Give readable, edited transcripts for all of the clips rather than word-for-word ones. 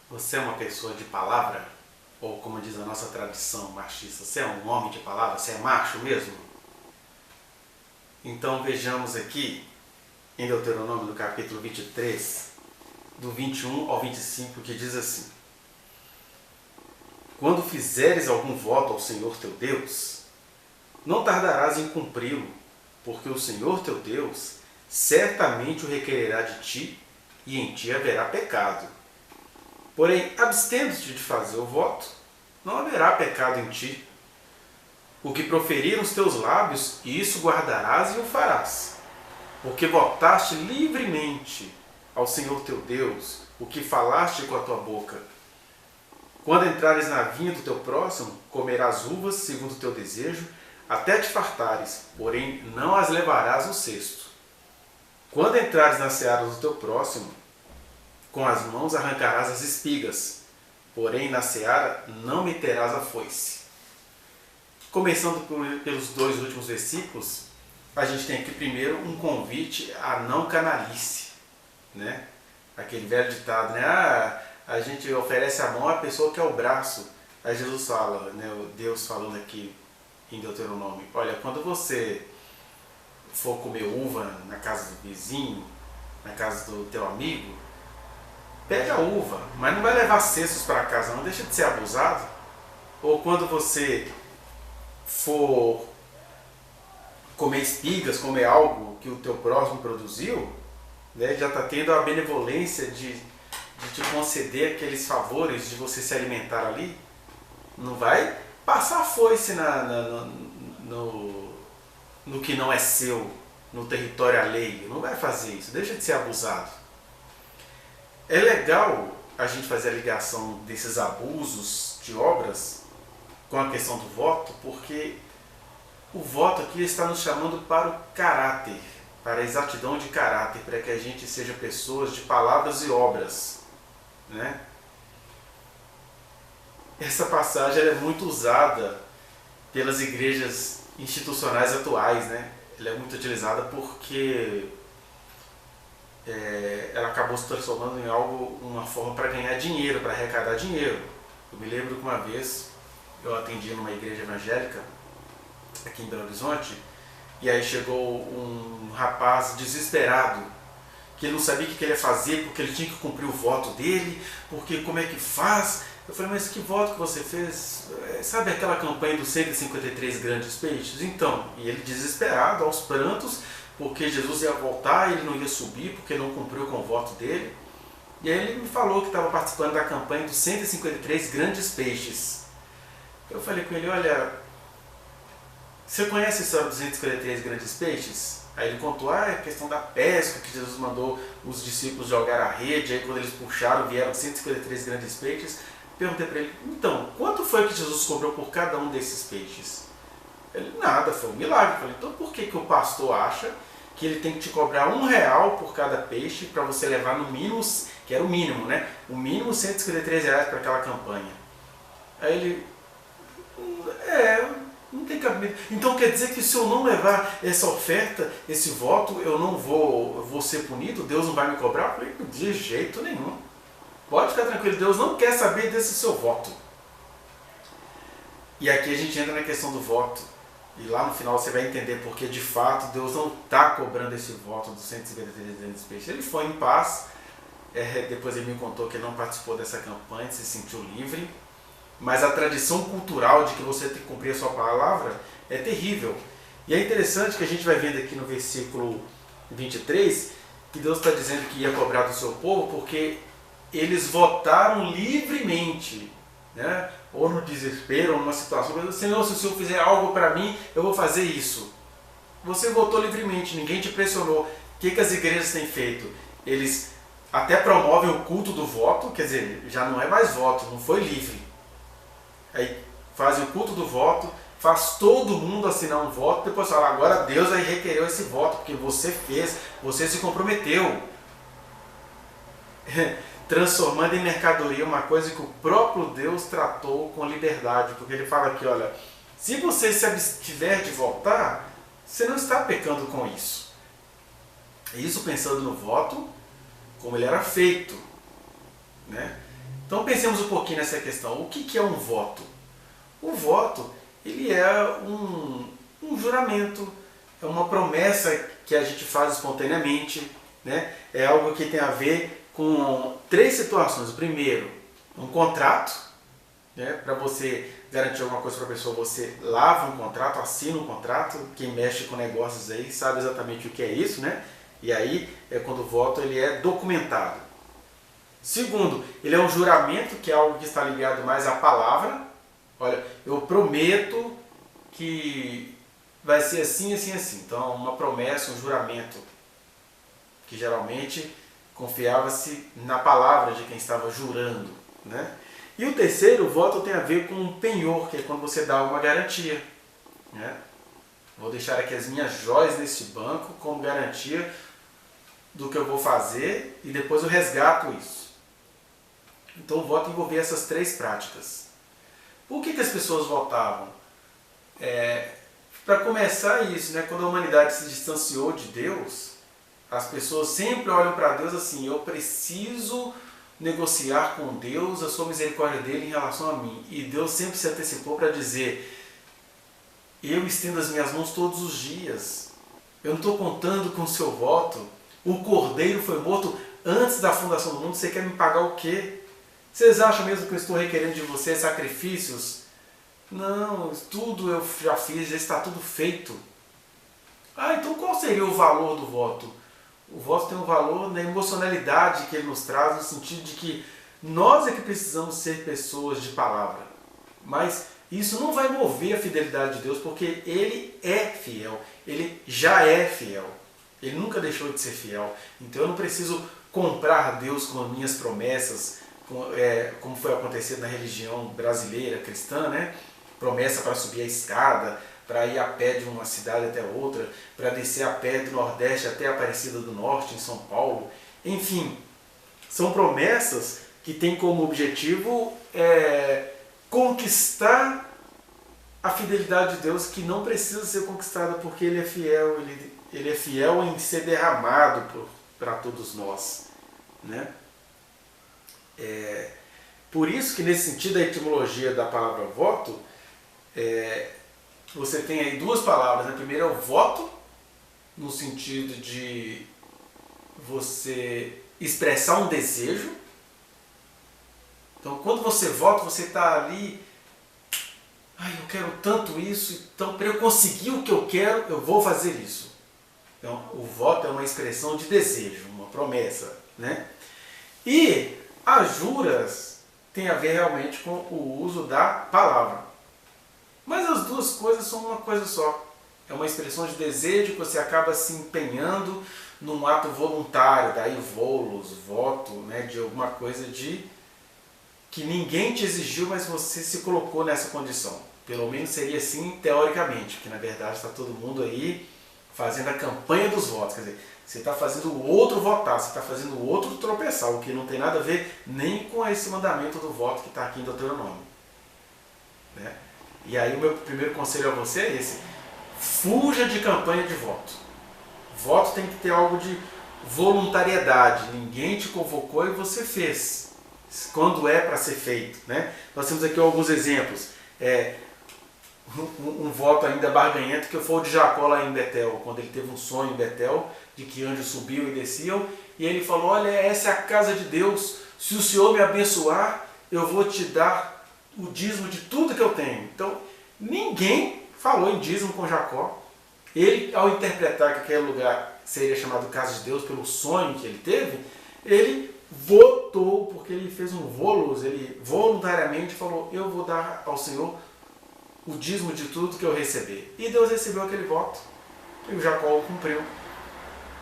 Você é uma pessoa de palavra? Ou como diz a nossa tradição machista, você é um homem de palavra? Você é macho mesmo? Então vejamos aqui em Deuteronômio no capítulo 23, do 21 ao 25, que diz assim: Quando fizeres algum voto ao Senhor teu Deus, não tardarás em cumpri-lo, porque o Senhor teu Deus certamente o requererá de ti, e em ti haverá pecado. Porém, abstendo-te de fazer o voto, não haverá pecado em ti. O que proferiram os teus lábios, isso guardarás e o farás. Porque votaste livremente ao Senhor teu Deus, o que falaste com a tua boca. Quando entrares na vinha do teu próximo, comerás uvas segundo o teu desejo, até te fartares, porém não as levarás no cesto. Quando entrares na seara do teu próximo, com as mãos arrancarás as espigas, porém na seara não meterás a foice. Começando pelos dois últimos versículos, a gente tem aqui primeiro um convite à não canalice, né? Aquele velho ditado, né? A gente oferece a mão à pessoa que é o braço. Aí Jesus fala, né? Deus falando aqui em Deuteronômio: olha, quando você for comer uva na casa do vizinho, na casa do teu amigo, pega a uva, mas não vai levar cestos para casa, não deixa de ser abusado. Ou quando você for comer espigas, comer algo que o teu próximo produziu, né, já está tendo a benevolência de te conceder aqueles favores de você se alimentar ali. Não vai passar a foice no que não é seu, no território alheio. Não vai fazer isso, deixa de ser abusado. É legal a gente fazer a ligação desses abusos de obras com a questão do voto, porque o voto aqui está nos chamando para o caráter, para a exatidão de caráter, para que a gente seja pessoas de palavras e obras, né? Essa passagem é muito usada pelas igrejas institucionais atuais, né? Ela é muito utilizada porque ela acabou se transformando em algo, uma forma para ganhar dinheiro, para arrecadar dinheiro. Eu me lembro que uma vez eu atendi numa igreja evangélica aqui em Belo Horizonte, e aí chegou um rapaz desesperado, que ele não sabia o que ele ia fazer, porque ele tinha que cumprir o voto dele, porque como é que faz? Eu falei, mas que voto que você fez? Sabe aquela campanha dos 153 grandes peixes? Então, e ele desesperado, aos prantos, porque Jesus ia voltar, ele não ia subir, porque não cumpriu com o voto dele. E aí ele me falou que estava participando da campanha dos 153 grandes peixes. Eu falei com ele, olha, você conhece a história dos 253 grandes peixes? Aí ele contou a questão da pesca, que Jesus mandou os discípulos jogar a rede, aí quando eles puxaram vieram 153 grandes peixes. Perguntei para ele, então, quanto foi que Jesus cobrou por cada um desses peixes? Ele, nada, foi um milagre. Eu falei, então por que o pastor acha que ele tem que te cobrar R$1 por cada peixe para você levar no mínimo, que era o mínimo, né? O mínimo R$153 para aquela campanha. Aí ele, não tem cabimento. Então quer dizer que se eu não levar essa oferta, esse voto, eu vou ser punido? Deus não vai me cobrar? Eu falei, de jeito nenhum. Pode ficar tranquilo, Deus não quer saber desse seu voto. E aqui a gente entra na questão do voto. E lá no final você vai entender porque de fato Deus não está cobrando esse voto dos 153 grandes peixes. Ele foi em paz. Depois ele me contou que ele não participou dessa campanha, se sentiu livre. Mas a tradição cultural de que você tem que cumprir a sua palavra é terrível. E é interessante que a gente vai vendo aqui no versículo 23 que Deus está dizendo que ia cobrar do seu povo porque eles votaram livremente, né? Ou no desespero, ou numa situação, Senhor, se o Senhor fizer algo para mim, eu vou fazer isso. Você votou livremente, ninguém te pressionou. O que as igrejas têm feito? Eles até promovem o culto do voto, quer dizer, já não é mais voto, não foi livre. Aí fazem o culto do voto, faz todo mundo assinar um voto, depois fala, agora Deus aí requereu esse voto, porque você fez, você se comprometeu. Transformando em mercadoria uma coisa que o próprio Deus tratou com liberdade, porque ele fala aqui, olha, se você se abstiver de votar, você não está pecando com isso. Isso pensando no voto, como ele era feito, né? Então pensemos um pouquinho nessa questão. O que é um voto? O voto, ele é um juramento, é uma promessa que a gente faz espontaneamente, né? É algo que tem a ver com 3 situações. O primeiro, um contrato, né? Para você garantir alguma coisa para a pessoa, você lava um contrato, assina um contrato. Quem mexe com negócios aí sabe exatamente o que é isso, né? E aí é quando o voto ele é documentado. Segundo, ele é um juramento, que é algo que está ligado mais à palavra. Olha, eu prometo que vai ser assim, assim, assim. Então, uma promessa, um juramento, que geralmente confiava-se na palavra de quem estava jurando, né? E o terceiro, o voto, tem a ver com um penhor, que é quando você dá uma garantia, né? Vou deixar aqui as minhas joias nesse banco como garantia do que eu vou fazer e depois eu resgato isso. Então o voto envolvia essas 3 práticas. Por que as pessoas votavam? Para começar isso, né? Quando a humanidade se distanciou de Deus, as pessoas sempre olham para Deus assim: eu preciso negociar com Deus a sua misericórdia dele em relação a mim. E Deus sempre se antecipou para dizer: eu estendo as minhas mãos todos os dias. Eu não estou contando com o seu voto. O cordeiro foi morto antes da fundação do mundo. Você quer me pagar o quê? Vocês acham mesmo que eu estou requerendo de vocês sacrifícios? Não, tudo eu já fiz, já está tudo feito. Então qual seria o valor do voto? O voto tem um valor na emocionalidade que ele nos traz, no sentido de que nós é que precisamos ser pessoas de palavra. Mas isso não vai mover a fidelidade de Deus, porque Ele é fiel. Ele já é fiel. Ele nunca deixou de ser fiel. Então eu não preciso comprar Deus com as minhas promessas, como foi acontecido na religião brasileira, cristã, né? Promessa para subir a escada, para ir a pé de uma cidade até outra, para descer a pé do Nordeste até a Aparecida do Norte, em São Paulo. Enfim, são promessas que têm como objetivo conquistar a fidelidade de Deus, que não precisa ser conquistada porque Ele é fiel, Ele é fiel em ser derramado para todos nós, né? Por isso que, nesse sentido, a etimologia da palavra voto, você tem aí 2 palavras. A primeira é o voto, no sentido de você expressar um desejo. Então, quando você vota, você está ali: eu quero tanto isso, então para eu conseguir o que eu quero, eu vou fazer isso. Então, o voto é uma expressão de desejo, uma promessa, né? E as juras têm a ver realmente com o uso da palavra. Mas as 2 coisas são uma coisa só. É uma expressão de desejo que você acaba se empenhando num ato voluntário, daí voto, né, de alguma coisa que ninguém te exigiu, mas você se colocou nessa condição. Pelo menos seria assim teoricamente, porque na verdade está todo mundo aí fazendo a campanha dos votos. Quer dizer, você está fazendo o outro votar, você está fazendo o outro tropeçar, o que não tem nada a ver nem com esse mandamento do voto que está aqui em Deuteronômio, né? E aí o meu primeiro conselho a você é esse: fuja de campanha de voto. Voto tem que ter algo de voluntariedade. Ninguém te convocou e você fez, quando é para ser feito, né? Nós temos aqui alguns exemplos. Um voto ainda barganhento, que foi o de Jacó lá em Betel, quando ele teve um sonho em Betel, de que anjos subiam e desciam, e ele falou: olha, essa é a casa de Deus, se o Senhor me abençoar, eu vou te dar o dízimo de tudo que eu tenho. Então, ninguém falou em dízimo com Jacó. Ele, ao interpretar que aquele lugar seria chamado casa de Deus pelo sonho que ele teve, ele votou, porque ele fez um volos, ele voluntariamente falou: eu vou dar ao Senhor o dízimo de tudo que eu receber. E Deus recebeu aquele voto, e o Jacó o cumpriu.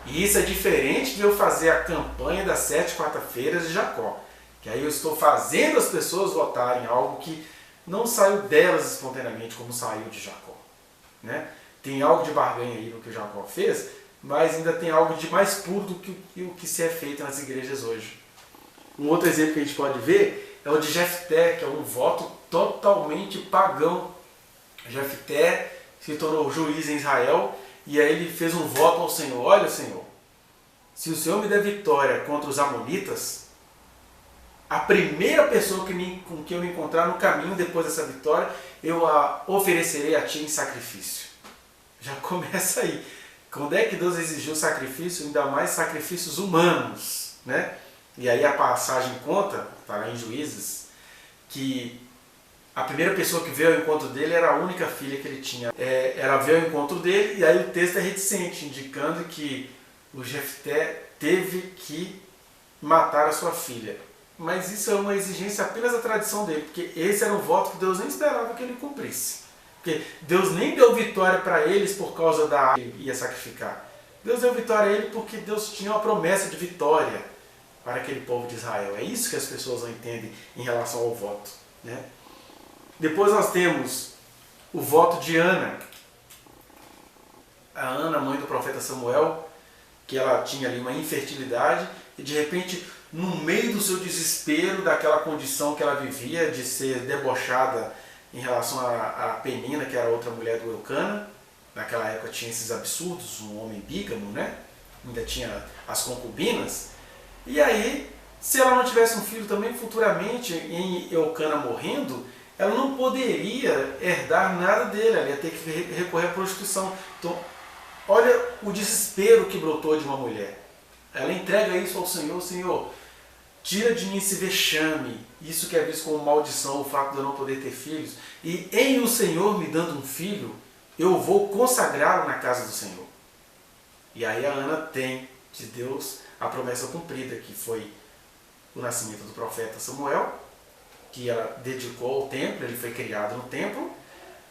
E isso é diferente de eu fazer a campanha das 7 quarta-feiras de Jacó, que aí eu estou fazendo as pessoas votarem algo que não saiu delas espontaneamente, como saiu de Jacó, né? Tem algo de barganha aí no que o Jacó fez, mas ainda tem algo de mais puro do que o que se é feito nas igrejas hoje. Um outro exemplo que a gente pode ver é o de Jefté, que é um voto totalmente pagão. Jefté se tornou juiz em Israel, e aí ele fez um voto ao Senhor: olha, Senhor, se o Senhor me der vitória contra os amonitas, A primeira pessoa com que eu me encontrar no caminho depois dessa vitória, eu a oferecerei a ti em sacrifício. Já começa aí. Quando é que Deus exigiu sacrifício? Ainda mais sacrifícios humanos, né? E aí a passagem conta, está lá em Juízes, que a primeira pessoa que veio ao encontro dele era a única filha que ele tinha. Ela veio ao encontro dele e aí o texto é reticente, indicando que o Jefté teve que matar a sua filha. Mas isso é uma exigência apenas da tradição dele, porque esse era um voto que Deus nem esperava que ele cumprisse. Porque Deus nem deu vitória para eles por causa da área que ele ia sacrificar. Deus deu vitória a ele porque Deus tinha uma promessa de vitória para aquele povo de Israel. É isso que as pessoas não entendem em relação ao voto, né? Depois nós temos o voto de Ana. A Ana, mãe do profeta Samuel, que ela tinha ali uma infertilidade e de repente, no meio do seu desespero, daquela condição que ela vivia de ser debochada em relação a Penina, que era outra mulher do Eucana, naquela época tinha esses absurdos, um homem bígamo, né? Ainda tinha as concubinas. E aí, se ela não tivesse um filho também, futuramente, em Eucana morrendo, ela não poderia herdar nada dele, ela ia ter que recorrer à prostituição. Então, olha o desespero que brotou de uma mulher. Ela entrega isso ao Senhor: Senhor, tira de mim esse vexame, isso que é visto como maldição, o fato de eu não poder ter filhos, e em o Senhor me dando um filho, eu vou consagrá-lo na casa do Senhor. E aí a Ana tem de Deus a promessa cumprida, que foi o nascimento do profeta Samuel, que ela dedicou ao templo, ele foi criado no templo,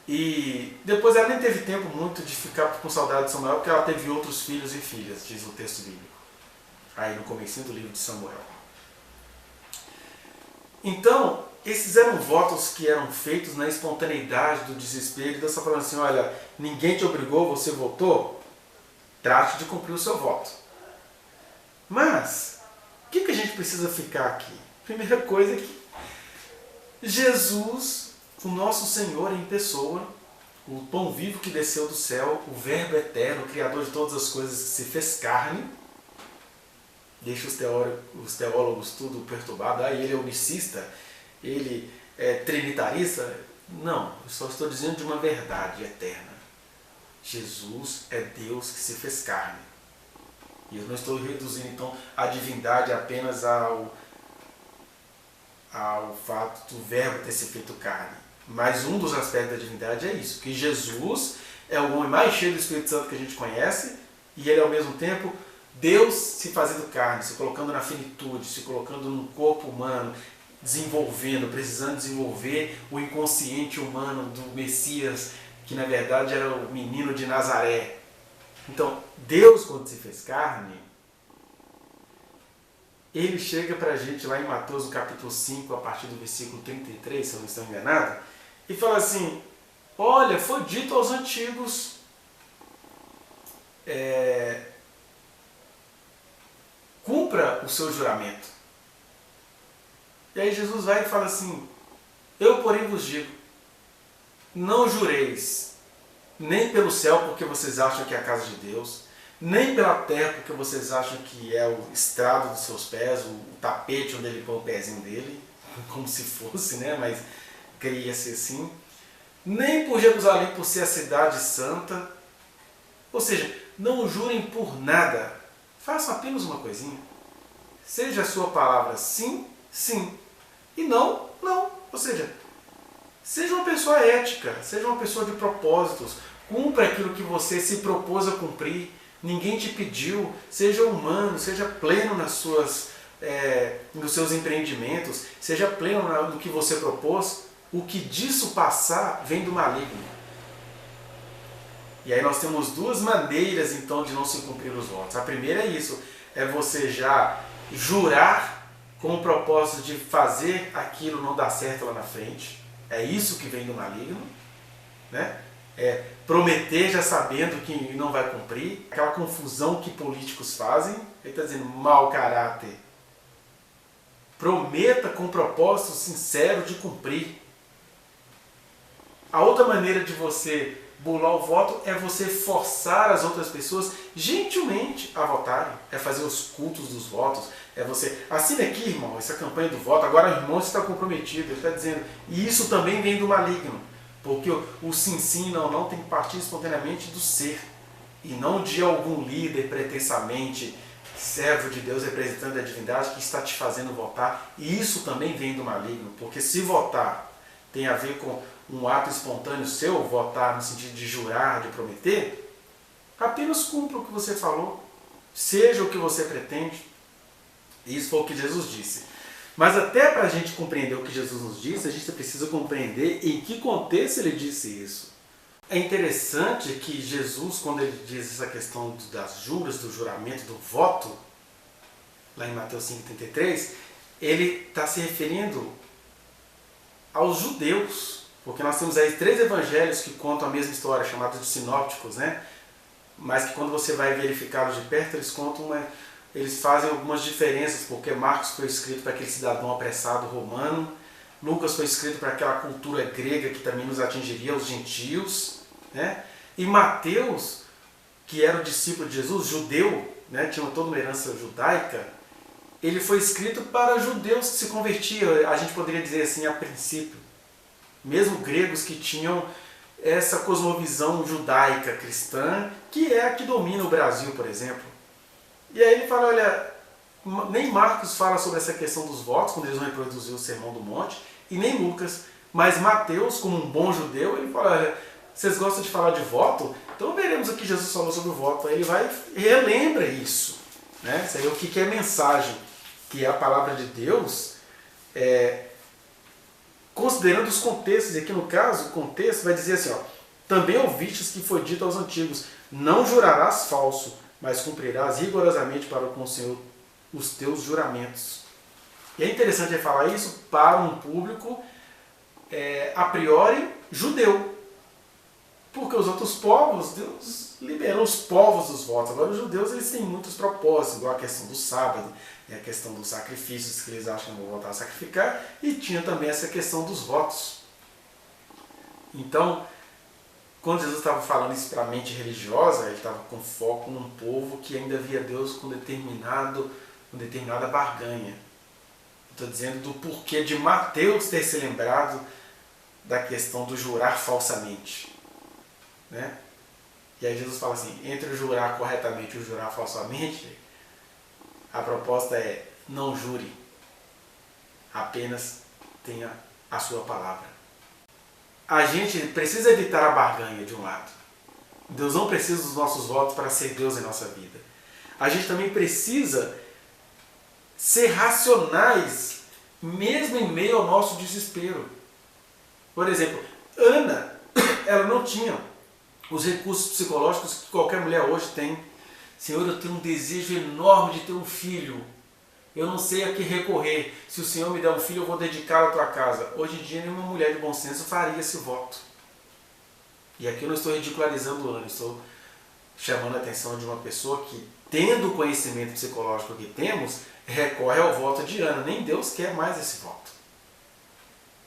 e depois ela nem teve tempo muito de ficar com saudade de Samuel, porque ela teve outros filhos e filhas, diz o texto bíblico, aí no comecinho do livro de Samuel. Então, esses eram votos que eram feitos na espontaneidade do desespero, e Deus está falando assim: olha, ninguém te obrigou, você votou, trate de cumprir o seu voto. Mas, o que a gente precisa ficar aqui? Primeira coisa é que Jesus, o nosso Senhor em pessoa, o pão vivo que desceu do céu, o Verbo eterno, o Criador de todas as coisas, que se fez carne. Deixa os teólogos tudo perturbado. Ele é unicista, ele é trinitarista. Não, eu só estou dizendo de uma verdade eterna. Jesus é Deus que se fez carne. E eu não estou reduzindo então a divindade apenas ao fato do Verbo ter se feito carne. Mas um dos aspectos da divindade é isso, que Jesus é o homem mais cheio do Espírito Santo que a gente conhece, e ele ao mesmo tempo Deus se fazendo carne, se colocando na finitude, se colocando no corpo humano, precisando desenvolver o inconsciente humano do Messias, que na verdade era o menino de Nazaré. Então, Deus, quando se fez carne, ele chega para a gente lá em Mateus, no capítulo 5, a partir do versículo 33, se eu não estou enganado, e fala assim: olha, foi dito aos antigos, cumpra o seu juramento. E aí Jesus vai e fala assim: eu porém vos digo, não jureis, nem pelo céu, porque vocês acham que é a casa de Deus, nem pela terra, porque vocês acham que é o estrado dos seus pés, o tapete onde ele põe o pezinho dele, como se fosse, né? Mas queria ser assim. Nem por Jerusalém, por ser a cidade santa. Ou seja, não jurem por nada. Façam apenas uma coisinha. Seja a sua palavra sim, sim. E não, não. Ou seja, seja uma pessoa ética, seja uma pessoa de propósitos. Cumpra aquilo que você se propôs a cumprir. Ninguém te pediu. Seja humano, seja pleno nos seus empreendimentos. Seja pleno no que você propôs. O que disso passar vem do maligno. E aí nós temos duas maneiras então de não se cumprir os votos. A primeira é isso, é você já jurar com o propósito de fazer aquilo não dar certo lá na frente. É isso que vem do maligno, né? É prometer já sabendo que não vai cumprir. Aquela confusão que políticos fazem. Ele está dizendo mau caráter. Prometa com propósito sincero de cumprir. A outra maneira de você burlar o voto é você forçar as outras pessoas gentilmente a votarem. É fazer os cultos dos votos, É você, assine aqui, irmão, essa campanha do voto, agora o irmão está comprometido, ele está dizendo, e isso também vem do maligno, porque o sim, sim, não, não tem que partir espontaneamente do ser, e não de algum líder pretensamente servo de Deus, representante da divindade, que está te fazendo votar, e isso também vem do maligno, porque se votar tem a ver com um ato espontâneo seu, votar no sentido de jurar, de prometer, apenas cumpra o que você falou, seja o que você pretende. Isso foi o que Jesus disse. Mas até para a gente compreender o que Jesus nos disse, a gente precisa compreender em que contexto ele disse isso. É interessante que Jesus, quando ele diz essa questão das juras, do juramento, do voto, lá em Mateus 5,33, ele está se referindo aos judeus, porque nós temos aí 3 evangelhos que contam a mesma história, chamados de sinópticos, né? Mas que quando você vai verificá-los de perto, eles fazem algumas diferenças, porque Marcos foi escrito para aquele cidadão apressado romano, Lucas foi escrito para aquela cultura grega que também nos atingiria, os gentios, né? E Mateus, que era o discípulo de Jesus, judeu, né? Tinha toda uma herança judaica, ele foi escrito para judeus que se convertiam, a gente poderia dizer assim, a princípio. Mesmo gregos que tinham essa cosmovisão judaica cristã, que é a que domina o Brasil, por exemplo. E aí ele fala, olha, nem Marcos fala sobre essa questão dos votos, quando eles vão reproduzir o Sermão do Monte, e nem Lucas, mas Mateus, como um bom judeu, ele fala, olha, vocês gostam de falar de voto? Então veremos o que Jesus falou sobre o voto. Aí ele vai e relembra isso. Né? Isso aí é o que é mensagem, que é a palavra de Deus, considerando os contextos. E aqui no caso, o contexto vai dizer assim, ó, também ouvistes que foi dito aos antigos, não jurarás falso, mas cumprirás rigorosamente para com o Senhor os teus juramentos. E é interessante falar isso para um público a priori judeu. Porque os outros povos, Deus liberou os povos dos votos. Agora os judeus eles têm muitos propósitos, igual a questão do sábado, a questão dos sacrifícios que eles acham que vão voltar a sacrificar, e tinha também essa questão dos votos. Então, quando Jesus estava falando isso para a mente religiosa, ele estava com foco num povo que ainda via Deus com determinada barganha. Estou dizendo do porquê de Mateus ter se lembrado da questão do jurar falsamente. Né? E aí Jesus fala assim, entre o jurar corretamente e o jurar falsamente, a proposta é, não jure, apenas tenha a sua palavra. A gente precisa evitar a barganha de um lado. Deus não precisa dos nossos votos para ser Deus em nossa vida. A gente também precisa ser racionais, mesmo em meio ao nosso desespero. Por exemplo, Ana, ela não tinha os recursos psicológicos que qualquer mulher hoje tem. Senhor, eu tenho um desejo enorme de ter um filho. Eu não sei a que recorrer. Se o Senhor me der um filho, eu vou dedicá-lo à tua casa. Hoje em dia, nenhuma mulher de bom senso faria esse voto. E aqui eu não estou ridicularizando Ana, estou chamando a atenção de uma pessoa que, tendo o conhecimento psicológico que temos, recorre ao voto de Ana. Nem Deus quer mais esse voto.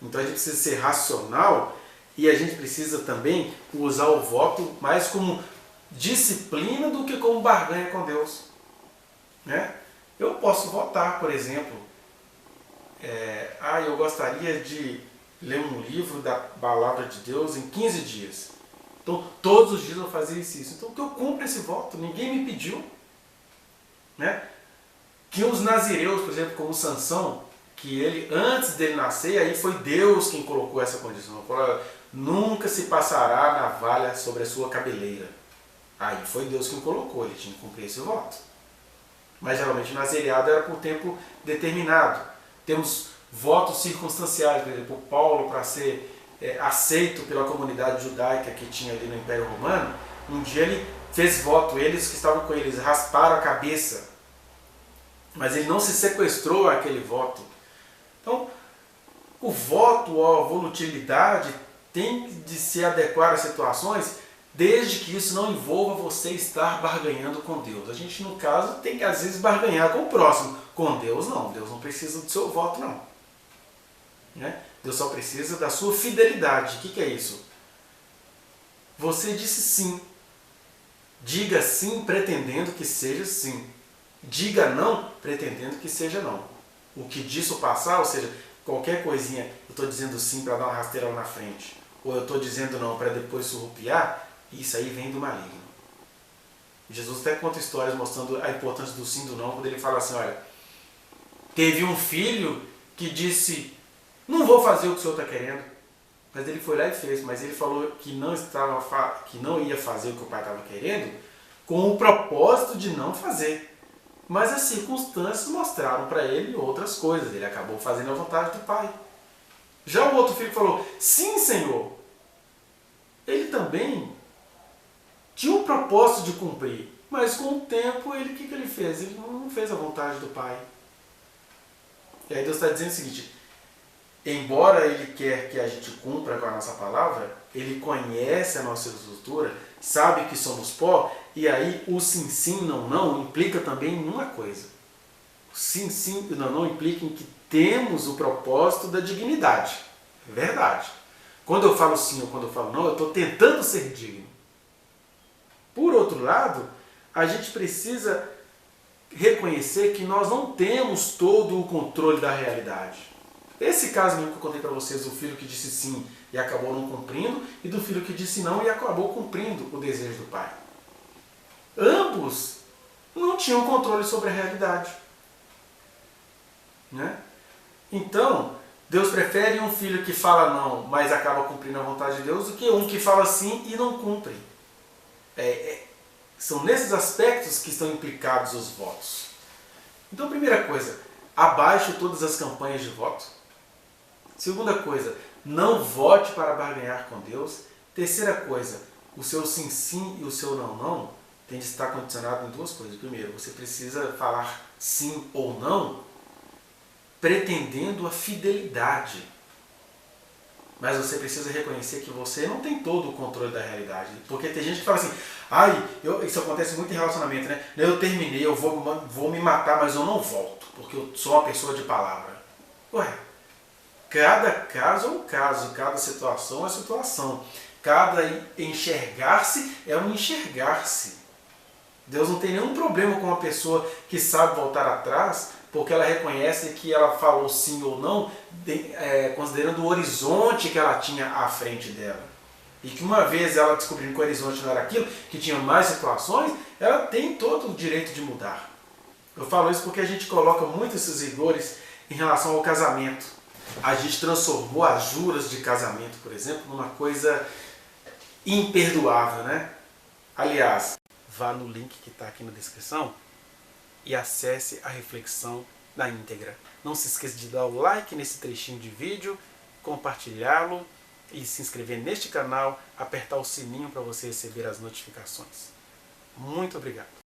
Então a gente precisa ser racional e a gente precisa também usar o voto mais como disciplina do que como barganha com Deus. Né? Eu posso votar, por exemplo, eu gostaria de ler um livro da Palavra de Deus em 15 dias. Então, todos os dias eu fazia isso. Então, que eu cumpra esse voto, ninguém me pediu. Né? Que os nazireus, por exemplo, como Sansão, que ele, antes dele nascer, aí foi Deus quem colocou essa condição. Falou, nunca se passará navalha sobre a sua cabeleira. Aí foi Deus quem colocou, ele tinha que cumprir esse voto. Mas geralmente o nazireado era por tempo determinado. Temos votos circunstanciais, por exemplo, Paulo, para ser aceito pela comunidade judaica que tinha ali no Império Romano, um dia ele fez voto, eles que estavam com eles rasparam a cabeça, mas ele não se sequestrou àquele voto. Então, o voto, a volatilidade tem de se adequar às situações, desde que isso não envolva você estar barganhando com Deus. A gente, no caso, tem que às vezes barganhar com o próximo. Com Deus, não. Deus não precisa do seu voto, não. Né? Deus só precisa da sua fidelidade. O que é isso? Você disse sim. Diga sim pretendendo que seja sim. Diga não pretendendo que seja não. O que disso passar, ou seja, qualquer coisinha, eu estou dizendo sim para dar uma rasteira lá na frente, ou eu estou dizendo não para depois surrupiar, isso aí vem do maligno. Jesus até conta histórias mostrando a importância do sim e do não, quando ele fala assim, olha, teve um filho que disse, não vou fazer o que o senhor está querendo, mas ele foi lá e fez, mas ele falou que não ia fazer o que o pai estava querendo, com o propósito de não fazer. Mas as circunstâncias mostraram para ele outras coisas, ele acabou fazendo a vontade do pai. Já o outro filho falou, sim, Senhor, ele também tinha um propósito de cumprir, mas com o tempo, o que ele fez? Ele não fez a vontade do pai. E aí Deus está dizendo o seguinte, embora Ele quer que a gente cumpra com a nossa palavra, Ele conhece a nossa estrutura, sabe que somos pó, e aí o sim, sim, não, não implica também em uma coisa. O sim, sim, não, não implica em que temos o propósito da dignidade. É verdade. Quando eu falo sim ou quando eu falo não, eu estou tentando ser digno. Por outro lado, a gente precisa reconhecer que nós não temos todo o controle da realidade. Esse caso mesmo que eu contei para vocês, do filho que disse sim e acabou não cumprindo, e do filho que disse não e acabou cumprindo o desejo do pai. Ambos não tinham controle sobre a realidade. Né? Então, Deus prefere um filho que fala não, mas acaba cumprindo a vontade de Deus, do que um que fala sim e não cumpre. São nesses aspectos que estão implicados os votos. Então, primeira coisa, abaixe todas as campanhas de voto. Segunda coisa, não vote para barganhar com Deus. Terceira coisa, o seu sim, sim e o seu não, não tem de estar condicionado em duas coisas. Primeiro, você precisa falar sim ou não pretendendo a fidelidade. Mas você precisa reconhecer que você não tem todo o controle da realidade. Porque tem gente que fala assim, isso acontece muito em relacionamento, né? Eu terminei, eu vou me matar, mas eu não volto, porque eu sou uma pessoa de palavra. Ué, cada caso é um caso, cada situação é uma situação. Cada enxergar-se é um enxergar-se. Deus não tem nenhum problema com uma pessoa que sabe voltar atrás, porque ela reconhece que ela falou sim ou não, considerando o horizonte que ela tinha à frente dela. E que uma vez ela descobrindo que o horizonte não era aquilo, que tinha mais situações, ela tem todo o direito de mudar. Eu falo isso porque a gente coloca muito esses rigores em relação ao casamento. A gente transformou as juras de casamento, por exemplo, numa coisa imperdoável, né? Aliás, vá no link que está aqui na descrição e acesse a reflexão na íntegra. Não se esqueça de dar o like nesse trechinho de vídeo, compartilhá-lo e se inscrever neste canal, apertar o sininho para você receber as notificações. Muito obrigado.